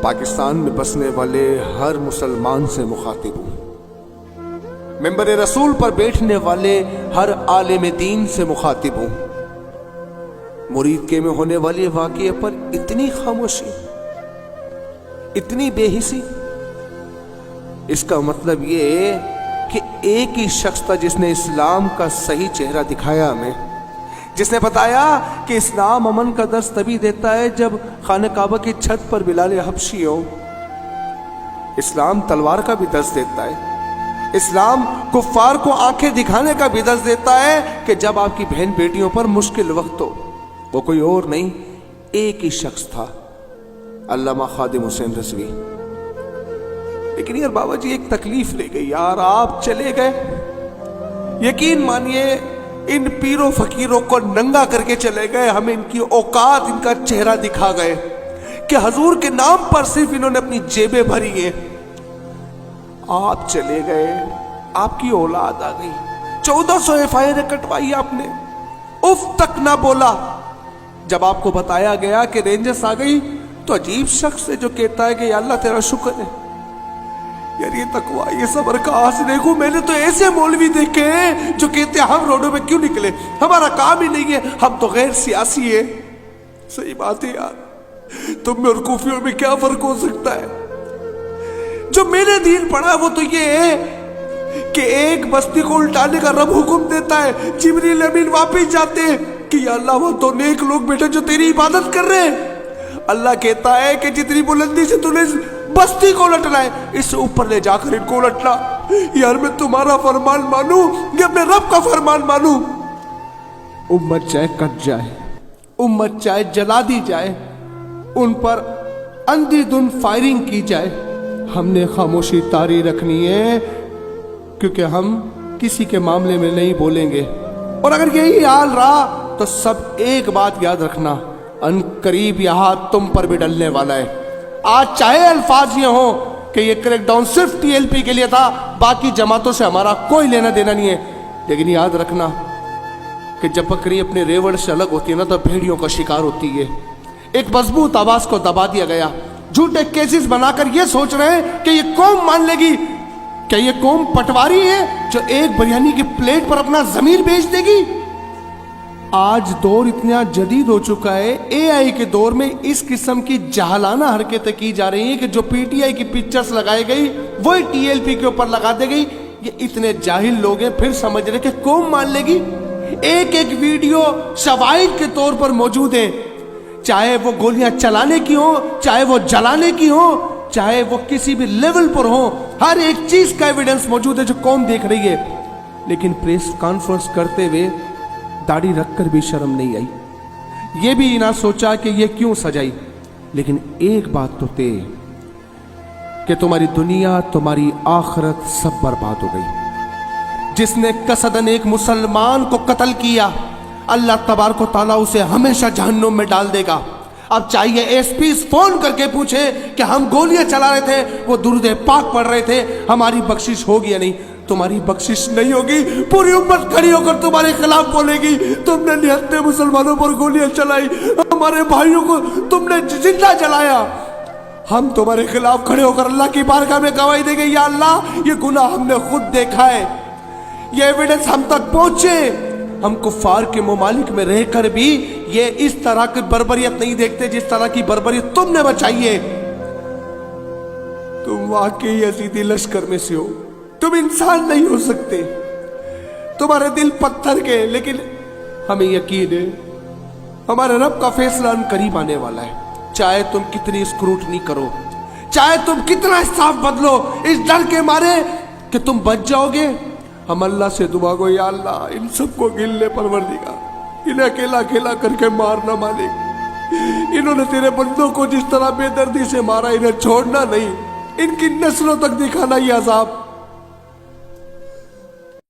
پاکستان میں بسنے والے ہر مسلمان سے مخاطب ہوں، منبر رسول پر بیٹھنے والے ہر عالم دین سے مخاطب ہوں۔ مرید کے میں ہونے والے واقعے پر اتنی خاموشی، اتنی بے حسی، اس کا مطلب یہ کہ ایک ہی شخص تھا جس نے اسلام کا صحیح چہرہ دکھایا ہمیں، جس نے بتایا کہ اسلام امن کا درس تبھی دیتا ہے جب خانہ کعبہ کی چھت پر بلال حبشی ہو۔ اسلام تلوار کا بھی درس دیتا ہے، اسلام کفار کو آنکھیں دکھانے کا بھی درس دیتا ہے کہ جب آپ کی بہن بیٹیوں پر مشکل وقت ہو۔ وہ کوئی اور نہیں، ایک ہی شخص تھا، علامہ خادم حسین رضوی۔ لیکن یار بابا جی ایک تکلیف لے گئی یار، آپ چلے گئے، یقین مانیے ان پیروں فقیروں کو ننگا کر کے چلے گئے، ہمیں ان کی اوقات، ان کا چہرہ دکھا گئے کہ حضور کے نام پر صرف انہوں نے اپنی جیبیں بھری ہیں۔ آپ چلے گئے، آپ کی اولاد آ گئی، 1400 FIR کٹوائی آپ نے، اف تک نہ بولا۔ جب آپ کو بتایا گیا کہ رینجرز آ گئی تو عجیب شخص ہے جو کہتا ہے کہ یا اللہ تیرا شکر ہے۔ یار یہ تقوی، یہ صبر کہاں سے دیکھوں؟ میں نے تو ایسے مولوی دیکھے ہیں جو کہتے ہیں ہم روڈوں پہ کیوں نکلے، ہمارا کام ہی نہیں ہے، ہم تو غیر سیاسی ہیں۔ صحیح بات ہے یار، تم میں اور کوفیوں میں کیا فرق ہو سکتا ہے؟ جو میں نے دین پڑھا وہ تو یہ ہے کہ ایک بستی کو الٹانے کا رب حکم دیتا ہے، جبریل امین واپس جاتے ہیں کہ یا اللہ وہ تو نیک لوگ بیٹھے جو تیری عبادت کر رہے ہیں۔ اللہ کہتا ہے کہ جتنی بلندی سے تو نے بستی کو لٹنا ہے، اس سے اوپر لے جا کر ان کو لٹنا۔ یار میں تمہارا فرمان مانوں یا اپنے رب کا فرمان مانوں؟ امت چاہے کٹ جائے، امت چاہے جلا دی جائے، ان پر اندھی دن فائرنگ کی جائے، ہم نے خاموشی طاری رکھنی ہے، کیونکہ ہم کسی کے معاملے میں نہیں بولیں گے۔ اور اگر یہی حال رہا تو سب ایک بات یاد رکھنا، ان قریب یہ ہاتھ تم پر بھی ڈلنے والا ہے۔ آج چاہے الفاظ یہ ہوں کہ یہ کریک ڈاؤن صرف TLP کے لیے تھا، باقی جماعتوں سے ہمارا کوئی لینا دینا نہیں ہے، لیکن یاد رکھنا کہ جب بکری اپنے ریوڑ سے الگ ہوتی ہے نا تو بھیڑیوں کا شکار ہوتی ہے۔ ایک مضبوط آواز کو دبا دیا گیا، جھوٹے کیسز بنا کر یہ سوچ رہے ہیں کہ یہ قوم مان لے گی۔ کیا یہ قوم پٹواری ہے جو ایک بریانی کی پلیٹ پر اپنا ضمیر بیچ دے گی؟ آج دور اتنا جدید ہو چکا ہے، AI کے دور میں اس قسم کی جاہلانہ حرکتیں کی جا رہی ہیں کہ جو PTI کی پکچرز لگائی گئی وہی TLP کے اوپر لگا دے گئی۔ یہ اتنے جاہل لوگ ہیں، پھر سمجھ رہے کہ قوم مان لے گی۔ ایک ایک ویڈیو شواہد کے طور پر موجود ہے، چاہے وہ گولیاں چلانے کی ہوں، چاہے وہ جلانے کی ہوں، چاہے وہ کسی بھی لیول پر ہوں، ہر ایک چیز کا ایویڈنس موجود ہے جو قوم دیکھ رہی ہے۔ لیکن پریس کانفرنس کرتے ہوئے داڑھی رکھ کر بھی شرم نہیں آئی، یہ بھی نہ سوچا کہ یہ کیوں سجائی۔ لیکن ایک بات تو طے کہ تمہاری دنیا، تمہاری آخرت سب برباد ہو گئی۔ جس نے قصدن ایک مسلمان کو قتل کیا، اللہ تبارک و تعالیٰ اسے ہمیشہ جہنم میں ڈال دے گا۔ اب چاہیے SP فون کر کے پوچھے کہ ہم گولیاں چلا رہے تھے، وہ درود پاک پڑھ رہے تھے، ہماری بخشش ہوگی یا نہیں؟ تمہاری بخشش نہیں ہوگی، پوری امت کھڑی ہو کر تمہارے خلاف بولے گی، تم نے نہتے مسلمانوں پر گولیاں چلائی، ہمارے بھائیوں کو تم نے زندہ جلایا۔ ہم تمہارے خلاف کھڑے ہو کر اللہ کی بارگاہ میں گواہی دیں گے، یا اللہ یہ گناہ ہم نے خود دیکھا ہے، یہ ایویڈنس ہم تک پہنچے۔ ہم کفار کے ممالک میں رہ کر بھی یہ اس طرح کی بربریت نہیں دیکھتے جس طرح کی بربریت تم نے بچائی ہے۔ تم واقعی یزیدی لشکر میں سے ہو، تم انسان نہیں ہو سکتے، تمہارے دل پتھر کے، لیکن ہمیں یقین ہے ہمارے رب کا فیصلہ ان قریب آنے والا ہے۔ چاہے تم کتنی اسکروٹنی کرو، چاہے تم کتنا حساب بدلو، اس ڈر کے مارے کہ تم بچ جاؤ گے، ہم اللہ سے دعا گو، یا اللہ ان سب کو گن لے پروردگار، انہیں اکیلا اکیلا کر کے مارنا مالک، انہوں نے تیرے بندوں کو جس طرح بے دردی سے مارا انہیں چھوڑنا نہیں، ان کی نسلوں تک دکھانا یہ عذاب۔